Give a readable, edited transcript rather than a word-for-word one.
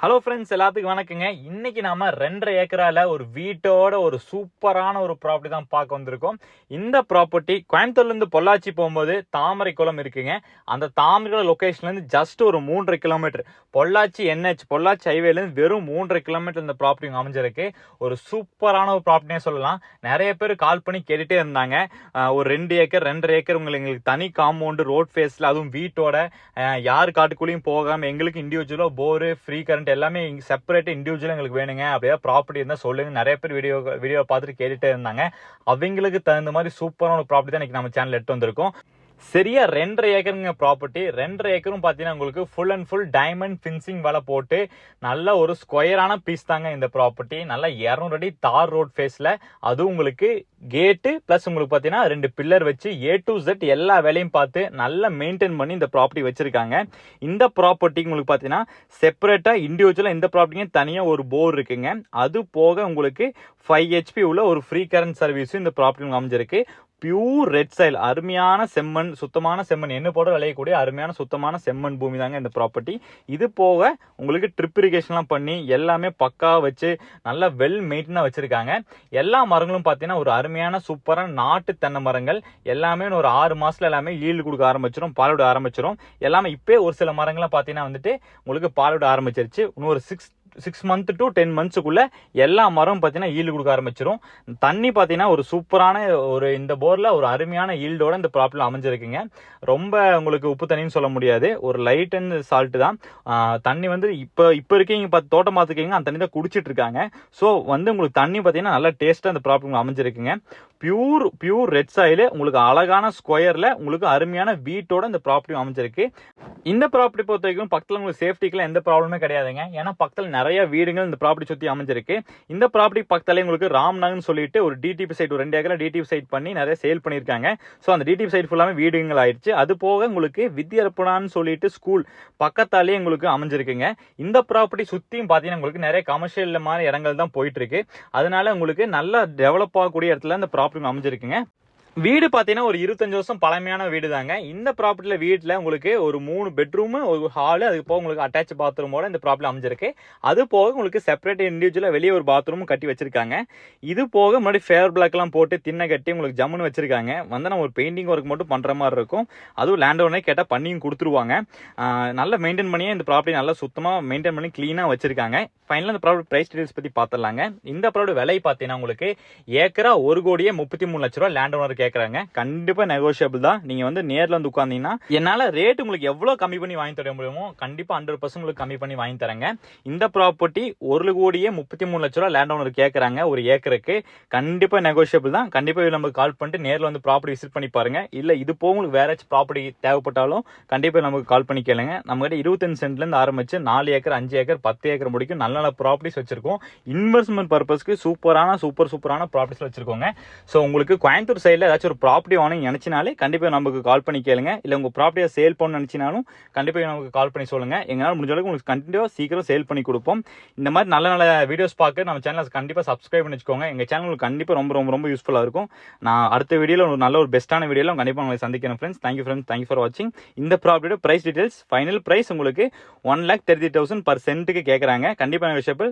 Hello friends, எல்லாத்துக்கும் வணக்கங்க. இன்னைக்கு நாம 2.5 ஏக்கரால ஒரு வீட்டோட ஒரு சூப்பரான ஒரு ப்ராப்பர்ட்டி தான் பார்க்க வந்திருக்கோம். இந்த ப்ராப்பர்ட்டி கோயம்புத்தூர்ல இருந்து பொள்ளாச்சி போகும்போது தாமரைக்குளம் இருக்குங்க. அந்த தாமரைக்குளம் லொகேஷன்ல இருந்து ஜஸ்ட் ஒரு 3.5 கிலோமீட்டர் பொள்ளாச்சி பொள்ளாச்சி ஹைவேல இருந்து வெறும் 3.5 கிலோமீட்டர் இந்த ப்ராப்பர்ட்டி அமைஞ்சிருக்கு. ஒரு சூப்பரான ஒரு ப்ராப்பர்ட்டினே சொல்லலாம். நிறைய பேர் கால் பண்ணி கேட்டுட்டே இருந்தாங்க. ஒரு 2 ஏக்கர் 2.5 ஏக்கர் எங்களுக்கு தனி காம்பவுண்ட் ரோட் ஃபேஸ்ல, அதுவும் வீட்டோட யார் காட்டுக்குள்ளேயும் போகாம எங்களுக்கு இண்டிவிஜுவலா போரு ஃப்ரீ கரண்ட் எல்லாமே செப்பரேட் இண்டிவிஜுவலா எங்களுக்கு வேணுங்க. அப்படியே ப்ராப்பர்ட்டி இருந்தா சொல்லுங்க. நிறைய பேர் வீடியோ பார்த்துட்டு கேட்டுட்டே இருந்தாங்க. அவங்களுக்கு தகுந்த மாதிரி சூப்பரான ஒரு ப்ராப்பர்ட்டி தான் இன்னைக்கு நம்ம சேனல் எடுத்து வந்திருக்கோம். சரியா 2.5 ஏக்கருங்க ப்ராப்பர்ட்டி. 2.5 ஏக்கரும் பாத்தீங்கன்னா உங்களுக்கு ஃபுல் அண்ட் ஃபுல் டைமண்ட் ஃபின்சிங் வலை போட்டு நல்ல ஒரு ஸ்கொயரான பீஸ் தாங்க இந்த ப்ராப்பர்ட்டி. நல்ல 200 அடி தார் ரோட் ஃபேஸ்ல, அதுவும் உங்களுக்கு கேட்டு பிளஸ் உங்களுக்கு பாத்தீங்கன்னா 2 பில்லர் வச்சு A to Z எல்லா வேலையும் பார்த்து நல்லா மெயின்டைன் பண்ணி இந்த ப்ராப்பர்ட்டி வச்சிருக்காங்க. இந்த ப்ராப்பர்ட்டி உங்களுக்கு பாத்தீங்கன்னா செப்பரேட்டா இண்டிவிஜுவலா இந்த ப்ராப்பர்ட்டிக்கு தனியா ஒரு போர் இருக்குங்க. அது போக உங்களுக்கு 5 HP உள்ள ஒரு ஃப்ரீ கரண்ட் சர்வீஸ் இந்த ப்ராப்பர்ட்டி அமைஞ்சிருக்கு. பியூர் ரெட் சாயில், அருமையான செம்மண், சுத்தமான செம்மண், என்ன போட விளையக்கூடிய அருமையான சுத்தமான செம்மண் பூமி தாங்க இந்த ப்ராப்பர்ட்டி. இது போக உங்களுக்கு ட்ரிப் இரிகேஷன்லாம் பண்ணி எல்லாமே பக்கா வச்சு நல்லா வெல் மெயின்டைனா வச்சிருக்காங்க. எல்லா மரங்களும் பார்த்தீங்கன்னா ஒரு அருமையான சூப்பரான நாட்டு தென்னை மரங்கள். எல்லாமே ஒரு 6 மாசத்துல எல்லாமே ஈல்டு கொடுக்க ஆரம்பிச்சிடும், பால்விட ஆரம்பிச்சிடும். எல்லாமே இப்போ ஒரு சில மரங்கள்லாம் பார்த்தீங்கன்னா வந்துட்டு உங்களுக்கு பால்விட ஆரம்பிச்சிருச்சு. இன்னொரு 6 months to 10 monthsக்குள்ள எல்லா மரம் பார்த்தீங்கன்னா ஈல்டு கொடுக்க ஆரம்பிச்சிடும். தண்ணி பார்த்தீங்கன்னா ஒரு சூப்பரான ஒரு இந்த போர்ல ஒரு அருமையான ஈல்டோட இந்த ப்ராப்பர்ட்டி அமைஞ்சிருக்குங்க. ரொம்ப உங்களுக்கு உப்பு தண்ணின்னு சொல்ல முடியாது, ஒரு லைட் அண்ட் சால்ட் தான். தண்ணி வந்து இப்போ இருக்கீங்க தோட்டம் பார்த்துக்கீங்க, அந்த தண்ணி தான் குடிச்சிட்டு இருக்காங்க. ஸோ வந்து உங்களுக்கு தண்ணி பார்த்தீங்கன்னா நல்லா டேஸ்ட்டாக இந்த ப்ராப்பர்ட்டி அமைஞ்சிருக்குங்க. பியூர் ரெட் சாயில், உங்களுக்கு அழகான ஸ்கொயர்ல உங்களுக்கு அருமையான வீட்டோட இந்த ப்ராப்பர்ட்டி அமைஞ்சிருக்கு. இந்த ப்ராப்பர்ட்டி பொறுத்த வரைக்கும் பக்கத்தில் உங்களுக்கு சேஃப்டிக்குலாம் எந்த ப்ராப்ளமே கிடையாதுங்க. ஏன்னா பக்கத்தில் நிறைய வீடுகள் இந்த ப்ராப்பர்ட்டி சுற்றி அமைஞ்சிருக்கு. இந்த ப்ராப்பர்ட்டி பக்கத்துல உங்களுக்கு ராம்நகர்னு சொல்லிட்டு ஒரு டிடிபி சைட், ஒரு 2 ஏக்கர் டிடிபி சைட் பண்ணி நிறைய சேல் பண்ணியிருக்காங்க. ஸோ அந்த டிடிபி சைட் ஃபுல்லாமே வீடுகள் ஆயிடுச்சு. அது போக உங்களுக்கு வித்யார்ப்பணான்னு சொல்லிட்டு ஸ்கூல் பக்கத்தாலேயே உங்களுக்கு அமைஞ்சிருக்குங்க. இந்த ப்ராப்பர்ட்டி சுற்றியும் பார்த்தீங்கன்னா உங்களுக்கு நிறைய கமர்ஷியல் மாதிரி இடங்கள் தான் போயிட்டு இருக்கு. அதனால உங்களுக்கு நல்லா டெவலப் ஆகக்கூடிய இடத்துல இந்த ப்ராப்பர்ட்டி அமைஞ்சிருக்குங்க. வீடு பார்த்தீங்கன்னா ஒரு 25 வருஷம் பழமையான வீடு தாங்க. இந்த ப்ராப்பர்ட்டியில் வீட்டில் உங்களுக்கு ஒரு 3 பெட்ரூமு, ஒரு ஹாலு, அது போக உங்களுக்கு அட்டாச் பாத்ரூமோட இந்த ப்ராப்பர்ட்டி அமைஞ்சிருக்கு. அது போக உங்களுக்கு செப்பரேட் இண்டிவிஜுவலாக வெளியே ஒரு பாத்ரூமும் கட்டி வச்சிருக்காங்க. இது போக முன்னாடி ஃபேவர் பிளாக்லாம் போட்டு திண்ணை கட்டி உங்களுக்கு ஜம்முன்னு வச்சிருக்காங்க. வந்து நம்ம ஒரு பெயிண்டிங் ஒர்க் மட்டும் பண்ணுற மாதிரி இருக்கும். அதுவும் லேண்ட் ஓனரே கேட்டால் பண்ணியும் கொடுத்துருவாங்க. நல்லா மெயின்டைன் பண்ணியே இந்த ப்ராப்பர்ட்டி நல்லா சுத்தமாக மெயின்டைன் பண்ணி க்ளீனாக வச்சிருக்காங்க. ஃபைனலாக இந்த ப்ராப்பர்ட்டி ப்ரைஸ் டீடைல்ஸ் பற்றி பார்த்துடலாங்க. இந்த ப்ராப்பர்ட்டி விலை பார்த்தீங்கன்னா உங்களுக்கு ஏக்கரா 1,33 லட்ச ரூபா லேண்ட் ஓனர் கேட்கறாங்க. கண்டிப்பா நெகோஷியபிள் தான். நீங்க வந்து நேர்ல வந்து உட்கார்ந்தீங்கன்னா என்னால ரேட் உங்களுக்கு எவ்வளவு கம்மி பண்ணி வாங்கி தர முடியுமோ கண்டிப்பா 100% உங்களுக்கு கம்மி பண்ணி வாங்கி தரேங்க. இந்த ப்ராப்பர்ட்டி 1,33 லட்ச ரூபா லேண்ட் ஓனர் கேட்கறாங்க ஒரு ஏக்கருக்கு. கண்டிப்பா நெகோஷியபிள் தான். கண்டிப்பா நமக்கு கால் பண்ணிட்டு நேர்ல வந்து ப்ராப்பர்ட்டி விசிட் பண்ணி பாருங்க. இல்ல இது போக உங்களுக்கு வேற ஏதாச்சும் ப்ராப்பர்ட்டி தேவைப்பட்டாலும் கண்டிப்பா நமக்கு கால் பண்ணி கேளுங்க. நம்ம கிட்ட 25 சென்ட்ல இருந்து ஆரம்பிச்சு 4 ஏக்கர் 5 ஏக்கர் 10 ஏக்கர் முடிக்கும் நல்ல நல்ல ப்ராப்பர்ட்டிஸ் வச்சிருக்கோம். இன்வெஸ்ட்மெண்ட் பர்பஸ்க்கு சூப்பரான ப்ராப்பர்ட்டிஸ் வச்சிருக்கோங்க. ஸோ உங்களுக்கு கோயம்புத்தூர் சைடில் ஏதாச்சும் ஒரு ப்ராப்பர்ட்டி வாங்கணும்னு நினைச்சினாலே கண்டிப்பா நமக்கு கால் பண்ணி கேளுங்க. இல்ல உங்க ப்ராப்பர்ட்டியை சேல் பண்ண நினைச்சினாலும் கண்டிப்பா நமக்கு கால் பண்ணி சொல்லுங்க. எங்களால் முடிஞ்ச அளவுக்கு உங்களுக்கு கண்டிப்பா சீக்கிரம் சேல் பண்ணி கொடுப்போம். இந்த மாதிரி நல்ல நல்ல வீடியோஸ் பார்க்க நம்ம சேனலை கண்டிப்பா சப்ஸ்கிரைப் பண்ணி வச்சுக்கோங்க. எங்க சேனல் கண்டிப்பா ரொம்ப யூஸ்ஃபுல்லா இருக்கும். நான் அடுத்த வீடியோல ஒரு நல்ல ஒரு பெஸ்ட்டான வீடியோல கண்டிப்பா உங்களை சந்திக்கிறேன் ஃப்ரெண்ட்ஸ். தேங்க்யூ ஃபார் வாட்சிங். இந்த ப்ராப்பர்ட்டியோட பிரைஸ் டீடைல்ஸ், ஃபைனல் பிரைஸ் உங்களுக்கு 1,30,000 per சென்ட்டுக்கு கேட்கறாங்க. கண்டிப்பா விஷயங்கள்